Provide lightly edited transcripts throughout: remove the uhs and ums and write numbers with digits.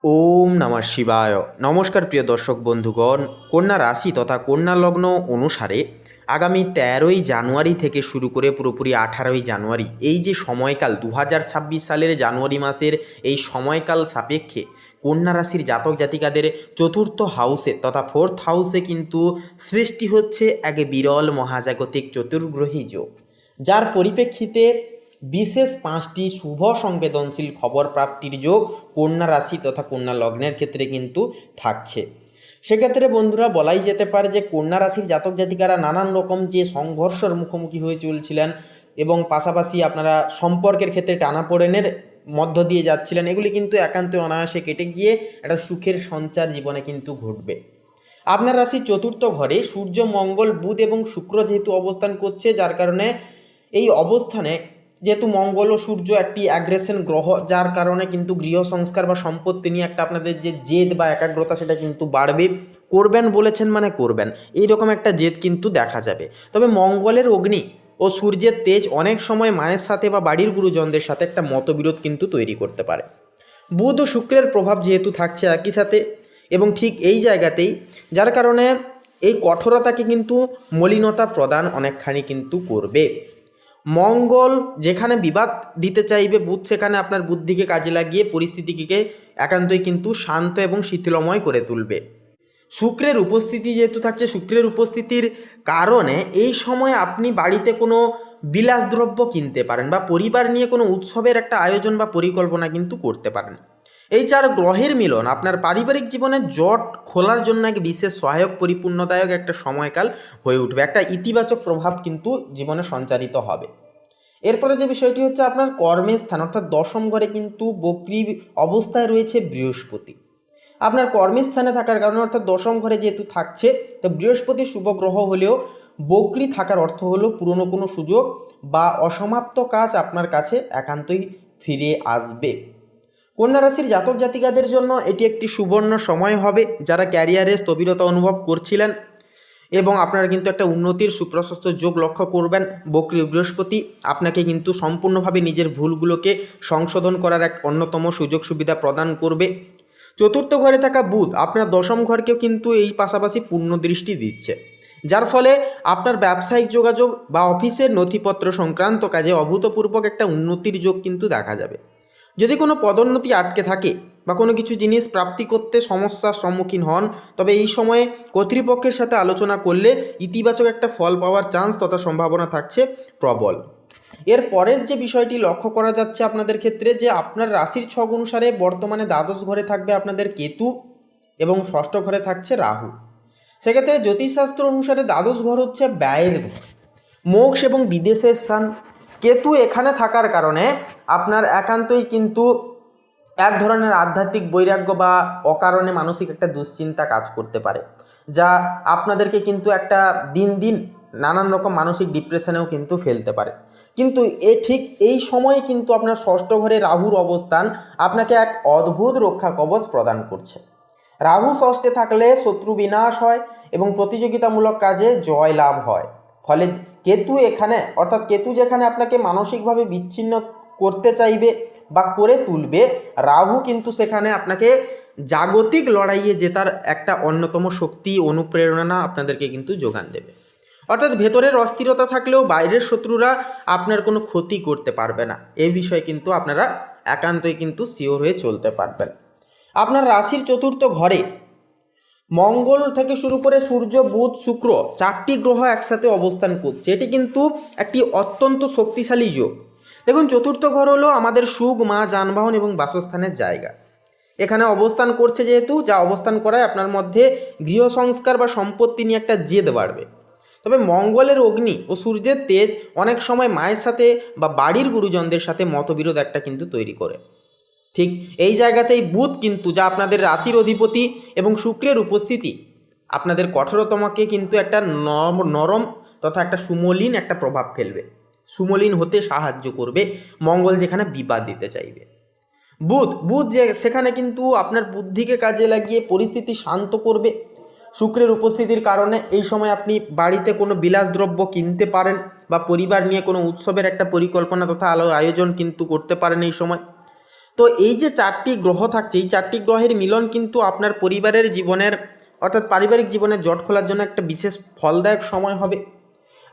ওম নমঃ শিবায়। নমস্কার প্রিয় দর্শক বন্ধুগণ, কন্যা রাশি তথা কন্যা লগ্ন অনুসারে আগামী ১৩ই জানুয়ারি থেকে শুরু করে পুরোপুরি ১৮ই জানুয়ারি এই যে সময়কাল ২০২৬ সালের জানুয়ারি মাসের এই সময়কাল সাপেক্ষে কন্যা রাশির জাতক জাতিকাদের চতুর্থ হাউসে তথা ফোর্থ হাউসে কিন্তু সৃষ্টি হচ্ছে এক বিরল মহাজাগতিক চতুর্গ্রহী যোগ, যার পরিপ্রেক্ষিতে বিশেষ ৫টি শুভ সংবেদনশীল খবর প্রাপ্তির যোগ কন্যা রাশি তথা কন্যা লগ্নের ক্ষেত্রে কিন্তু থাকছে। সেক্ষেত্রে বন্ধুরা বলাই যেতে পারে যে কন্যা রাশির জাতক জাতিকারা নানান রকম যে সংঘর্ষের মুখোমুখি হয়ে চলছিলেন এবং পাশাপাশি আপনারা সম্পর্কের ক্ষেত্রে টানাপোড়েনের মধ্য দিয়ে যাচ্ছিলেন, এগুলি কিন্তু একান্ত অনায়াসে কেটে গিয়ে একটা সুখের সঞ্চার জীবনে কিন্তু ঘটবে। আপনার রাশির চতুর্থ ঘরে সূর্য, মঙ্গল, বুধ এবং শুক্র যেহেতু অবস্থান করছে, যার কারণে এই অবস্থানে যেহেতু মঙ্গল ও সূর্য একটি অ্যাগ্রেশন গ্রহ, যার কারণে কিন্তু গৃহ সংস্কার বা সম্পত্তি নিয়ে একটা আপনাদের যে জেদ বা একাগ্রতা সেটা কিন্তু বাড়বে। করবেন বলেছেন মানে করবেন, এইরকম একটা জেদ কিন্তু দেখা যাবে। তবে মঙ্গলের অগ্নি ও সূর্যের তেজ অনেক সময় মায়ের সাথে বা বাড়ির গুরুজনদের সাথে একটা মতবিরোধ কিন্তু তৈরি করতে পারে। বুধ ও শুক্রের প্রভাব যেহেতু থাকছে একই সাথে এবং ঠিক এই জায়গাতেই, যার কারণে এই কঠোরতাকে কিন্তু মলিনতা প্রদান অনেকখানি কিন্তু করবে। মঙ্গল যেখানে বিবাদ দিতে চাইবে, বুধ সেখানে আপনার বুদ্ধিকে কাজে লাগিয়ে পরিস্থিতিকে একান্তই কিন্তু শান্ত এবং শিথিলময় করে তুলবে। শুক্রের উপস্থিতি যেহেতু থাকছে, শুক্রের উপস্থিতির কারণে এই সময় আপনি বাড়িতে কোনো বিলাসদ্রব্য কিনতে পারেন বা পরিবার নিয়ে কোনো উৎসবের একটা আয়োজন বা পরিকল্পনা কিন্তু করতে পারেন। এই ৪ গ্রহের মিলন আপনার পারিবারিক জীবনে জট খোলার জন্য এক বিশেষ সহায়ক পরিপূর্ণদায়ক একটা সময়কাল হয়ে উঠবে, একটা ইতিবাচক প্রভাব কিন্তু জীবনে সঞ্চারিত হবে। এরপরে যে বিষয়টি হচ্ছে আপনার কর্মের স্থান অর্থাৎ দশম ঘরে কিন্তু বক্রী অবস্থায় রয়েছে বৃহস্পতি। আপনার কর্মের স্থানে থাকার কারণে অর্থাৎ দশম ঘরে যেহেতু থাকছে, তো বৃহস্পতি শুভ গ্রহ হলেও বক্রী থাকার অর্থ হলো পুরনো কোনো সুযোগ বা অসমাপ্ত কাজ আপনার কাছে একান্তই ফিরে আসবে। কন্যা রাশির জাতক জাতিকাদের জন্য এটি একটি সুবর্ণ সময় হবে, যারা ক্যারিয়ারে স্থবিরতা অনুভব করছিলেন এবং আপনারা কিন্তু একটা উন্নতির সুপ্রশস্ত যোগ লক্ষ্য করবেন। বক্রী বৃহস্পতি আপনাকে কিন্তু সম্পূর্ণভাবে নিজের ভুলগুলোকে সংশোধন করার এক অন্যতম সুযোগ সুবিধা প্রদান করবে। চতুর্থ ঘরে থাকা বুধ আপনার দশম ঘরকেও কিন্তু এই পাশাপাশি পূর্ণ দৃষ্টি দিচ্ছে, যার ফলে আপনার ব্যবসায়িক যোগাযোগ বা অফিসের নথিপত্র সংক্রান্ত কাজে অভূতপূর্বক একটা উন্নতির যোগ কিন্তু দেখা যাবে। যদি কোনো পদোন্নতি আটকে থাকে বা কোনো কিছু জিনিস প্রাপ্তি করতে সমস্যার সম্মুখীন হন, তবে এই সময়ে কর্তৃপক্ষের সাথে আলোচনা করলে ইতিবাচক একটা ফল পাওয়ার চান্স তথা সম্ভাবনা থাকছে প্রবল। এর পরের যে বিষয়টি লক্ষ্য করা যাচ্ছে আপনাদের ক্ষেত্রে, যে আপনার রাশির ছক অনুসারে বর্তমানে দ্বাদশ ঘরে থাকবে আপনাদের কেতু এবং ষষ্ঠ ঘরে থাকছে রাহু। সেক্ষেত্রে জ্যোতিষশাস্ত্র অনুসারে দ্বাদশ ঘর হচ্ছে ব্যয়ের ঘর, মোক্ষ এবং বিদেশের স্থান। কেতু এখানে থাকার কারণে আপনার একান্তই কিন্তু এক ধরনের আধ্যাত্মিক বৈরাগ্য বা অকারণে মানসিক একটা দুশ্চিন্তা কাজ করতে পারে, যা আপনাদেরকে কিন্তু একটা দিন দিন নানান রকম মানসিক ডিপ্রেশনেও কিন্তু ফেলতে পারে। কিন্তু ঠিক এই সময়ে কিন্তু আপনার ষষ্ঠ ঘরে রাহুর অবস্থান আপনাকে এক অদ্ভুত রক্ষা কবচ প্রদান করছে। রাহু ষষ্ঠে থাকলে শত্রু বিনাশ হয় এবং প্রতিযোগিতামূলক কাজে জয় লাভ হয়। ফলে কেতু এখানে অর্থাৎ কেতু যেখানে আপনাকে মানসিকভাবে বিচ্ছিন্ন করতে চাইবে বা করে তুলবে, রাহু কিন্তু সেখানে আপনাকে জাগতিক লড়াইয়ে জেতার একটা অন্যতম শক্তি অনুপ্রেরণা আপনাদেরকে কিন্তু যোগান দেবে। অর্থাৎ ভেতরের অস্থিরতা থাকলেও বাইরের শত্রুরা আপনার কোনো ক্ষতি করতে পারবে না, এই বিষয়ে কিন্তু আপনারা একান্তই কিন্তু শিওর হয়ে চলতে পারবেন। আপনার রাশির চতুর্থ ঘরে মঙ্গল থেকে শুরু করে সূর্য, বুধ, শুক্র 4টি গ্রহ একসাথে অবস্থান করছে, এটি কিন্তু একটি অত্যন্ত শক্তিশালী যোগ। দেখুন, চতুর্থ ঘর হলো আমাদের সুখ, মা, যানবাহন এবং বাসস্থানের জায়গা। এখানে অবস্থান করছে যেহেতু, যা অবস্থান করায় আপনার মধ্যে গৃহ সংস্কার বা সম্পত্তি নিয়ে একটা জেদ বাড়বে। তবে মঙ্গলের অগ্নি ও সূর্যের তেজ অনেক সময় মায়ের সাথে বা বাড়ির গুরুজনদের সাথে মতবিরোধ একটা কিন্তু তৈরি করে। ঠিক এই জায়গাতেই বুধ কিন্তু, যা আপনাদের রাশির অধিপতি, এবং শুক্রের উপস্থিতি আপনাদের কঠোরতমকে কিন্তু একটা নরম তথা একটা সুমলিন একটা প্রভাব ফেলবে, সুমলিন হতে সাহায্য করবে। মঙ্গল যেখানে বিবাদ দিতে চাইবে, বুধ যে সেখানে কিন্তু আপনার বুদ্ধিকে কাজে লাগিয়ে পরিস্থিতি শান্ত করবে। শুক্রের উপস্থিতির কারণে এই সময় আপনি বাড়িতে কোনো বিলাসদ্রব্য কিনতে পারেন বা পরিবার নিয়ে কোনো উৎসবের একটা পরিকল্পনা তথা আয়োজন কিন্তু করতে পারেন এই সময়। তো এই যে 4টি গ্রহ থাকছে, এই 4টি গ্রহের মিলন কিন্তু আপনার পরিবারের জীবনের অর্থাৎ পারিবারিক জীবনের জট খোলার জন্য একটা বিশেষ ফলদায়ক সময় হবে।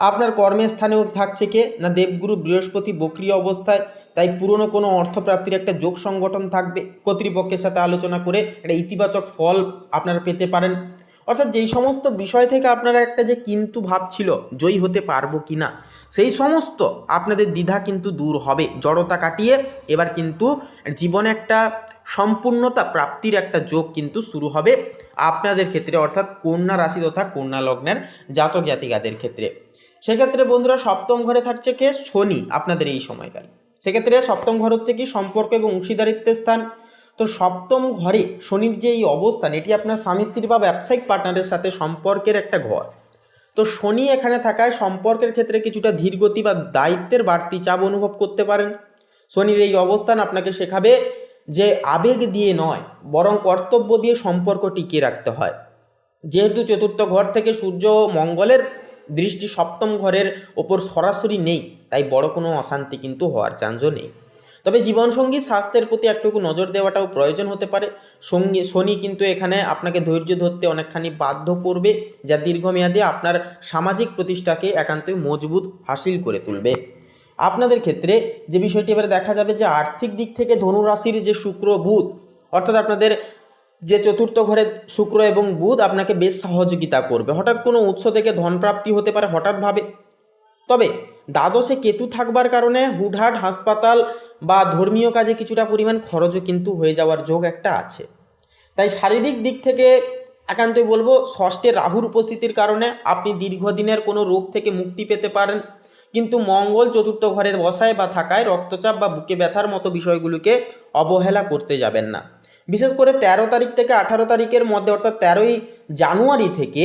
আপনার কর্মস্থানেও থাকছে কে না দেবগুরু বৃহস্পতি বক্রী অবস্থায়, তাই পুরনো কোনো অর্থপ্রাপ্তির একটা যোগ সংগঠন থাকবে। কর্তৃপক্ষের সাথে আলোচনা করে একটা ইতিবাচক ফল আপনারা পেতে পারেন। অর্থাৎ যেই সমস্ত বিষয় থেকে আপনারা একটা যে কিন্তু ভাবছিল জয়ী হতে পারবো কি না, সেই সমস্ত আপনাদের দ্বিধা কিন্তু দূর হবে। জড়তা কাটিয়ে এবার কিন্তু জীবনে একটা সম্পূর্ণতা প্রাপ্তির একটা যোগ কিন্তু শুরু হবে আপনাদের ক্ষেত্রে, অর্থাৎ কন্যা রাশি তথা কন্যা লগ্নের জাতক জাতিকাদের ক্ষেত্রে। সেক্ষেত্রে বন্ধুরা সপ্তম ঘরে থাকছে কে শনি আপনাদের এই সময়কাল। সেক্ষেত্রে সপ্তম ঘর হচ্ছে কি সম্পর্ক এবং অংশীদারিত্বের স্থান। তো সপ্তম ঘরে শনির যে এই অবস্থান, এটি আপনার স্বামী স্ত্রী বা ব্যবসায়িক পার্টনারের সাথে সম্পর্কের একটা ঘর। তো শনি এখানে থাকায় সম্পর্কের ক্ষেত্রে কিছুটা ধীরগতি বা দায়িত্বের বাড়তি চাপ অনুভব করতে পারেন। শনির এই অবস্থান আপনাকে শেখাবে যে আবেগ দিয়ে নয় বরং কর্তব্য দিয়ে সম্পর্ক টিকিয়ে রাখতে হয়। যেহেতু চতুর্থ ঘর থেকে সূর্য মঙ্গলের দৃষ্টি সপ্তম ঘরের ওপর সরাসরি নেই, তাই বড় কোনো অশান্তি কিন্তু হওয়ার চান্সও নেই। তবে জীবনসঙ্গী স্বাস্থ্যের প্রতি একটুকু নজর দেওয়াটাও প্রয়োজন হতে পারে। শনি কিন্তু এখানে আপনাকে ধৈর্য ধরতে অনেকখানি বাধ্য করবে, যা দীর্ঘমেয়াদে আপনার সামাজিক প্রতিষ্ঠাকে একান্তই মজবুত হাসিল করে তুলবে। আপনাদের ক্ষেত্রে যে বিষয়টি এবারে দেখা যাবে যে আর্থিক দিক থেকে ধনু রাশির যে শুক্র বুধ, অর্থাৎ আপনাদের যে চতুর্থ ঘরে শুক্র এবং বুধ আপনাকে বেশ সহযোগিতা করবে। হঠাৎ কোনো উৎস থেকে ধনপ্রাপ্তি হতে পারে হঠাৎভাবে। তবে দ্বাদশে কেতু থাকবার কারণে হুটহাট হাসপাতাল বা ধর্মীয় কাজে কিছুটা পরিমাণ খরচও কিন্তু হয়ে যাওয়ার যোগ একটা আছে। তাই শারীরিক দিক থেকে একান্তই বলবো ষষ্ঠে রাহুর উপস্থিতির কারণে আপনি দীর্ঘদিনের কোনো রোগ থেকে মুক্তি পেতে পারেন, কিন্তু মঙ্গল চতুর্থ ঘরের বসায় বা থাকায় রক্তচাপ বা বুকে ব্যথার মতো বিষয়গুলোকে অবহেলা করতে যাবেন না। বিশেষ করে 13 তারিখ থেকে 18 তারিখের মধ্যে, অর্থাৎ 13ই জানুয়ারি থেকে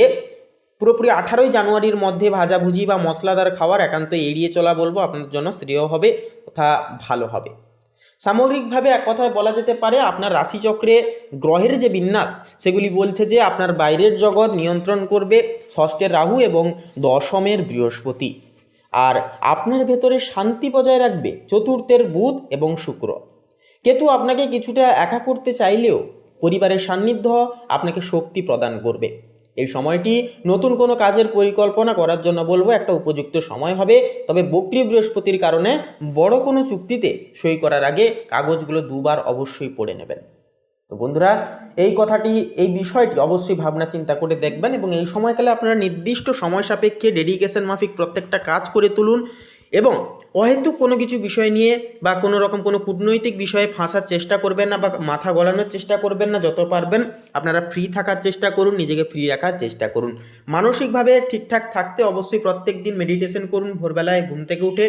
পুরোপুরি 18ই জানুয়ারির মধ্যে ভাজাভুজি বা মশলাদার খাবার একান্ত এড়িয়ে চলা বলবো, আপনার জন্য শ্রেয় হবে তথা ভালো হবে। সামগ্রিকভাবে এক কথায় বলা যেতে পারে আপনার রাশিচক্রে গ্রহের যে বিন্যাস সেগুলি বলছে যে আপনার বাইরের জগৎ নিয়ন্ত্রণ করবে ষষ্ঠের রাহু এবং দশমের বৃহস্পতি, আর আপনার ভেতরে শান্তি বজায় রাখবে চতুর্থের বুধ এবং শুক্র। কেতু আপনাকে কিছুটা একা করতে চাইলেও পরিবারের সান্নিধ্য আপনাকে শক্তি প্রদান করবে। এই সময়টি নতুন কোনো কাজের পরিকল্পনা করার জন্য বলবো একটা উপযুক্ত সময় হবে। তবে বক্রী বৃহস্পতির কারণে বড় কোনো চুক্তিতে সই করার আগে কাগজগুলো দুবার অবশ্যই পড়ে নেবেন। তো বন্ধুরা এই কথাটি এই বিষয়টি অবশ্যই ভাবনা চিন্তা করে দেখবেন এবং এই সময়কালে আপনারা নির্দিষ্ট সময় সাপেক্ষে ডেডিকেশন মাফিক প্রত্যেকটা কাজ করে তুলুন এবং অহেতুক কোনো কিছু বিষয় নিয়ে বা কোনো রকম কোনো কূটনৈতিক বিষয়ে ফাঁসার চেষ্টা করবেন না বা মাথা গলানোর চেষ্টা করবেন না। যত পারবেন আপনারা ফ্রি থাকার চেষ্টা করুন, নিজেকে ফ্রি রাখার চেষ্টা করুন। মানসিকভাবে ঠিকঠাক থাকতে অবশ্যই প্রত্যেক দিন মেডিটেশন করুন ভোরবেলায় ঘুম থেকে উঠে,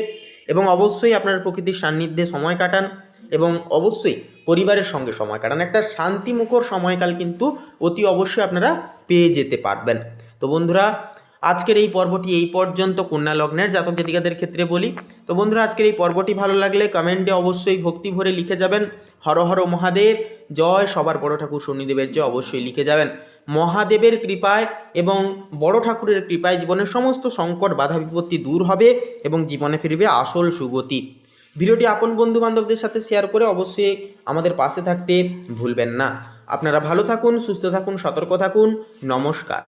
এবং অবশ্যই আপনার প্রকৃতির সান্নিধ্যে সময় কাটান এবং অবশ্যই পরিবারের সঙ্গে সময় কাটান। একটা শান্তিমুখর সময়কাল কিন্তু অতি অবশ্যই আপনারা পেয়ে যেতে পারবেন। তো বন্ধুরা আজকের এই পর্বটি এই পর্যন্ত কন্যা লগ্নের জাতক জাতিকাদের ক্ষেত্রে বলি। তো বন্ধুরা আজকের এই পর্বটি ভালো লাগলে কমেন্টে অবশ্যই ভক্তি ভরে লিখে যাবেন হর হর মহাদেব জয়, সবার বড় ঠাকুর শনিদেবের জয় অবশ্যই লিখে যাবেন। মহাদেবের কৃপায় এবং বড় ঠাকুরের কৃপায় জীবনের সমস্ত সংকট বাধা বিপত্তি দূর হবে এবং জীবনে ফিরবে আসল সুগতি। ভিডিওটি আপন বন্ধু বান্ধবদের সাথে শেয়ার করে অবশ্যই আমাদের পাশে থাকতে ভুলবেন না। আপনারা ভালো থাকুন, সুস্থ থাকুন, সতর্ক থাকুন। নমস্কার।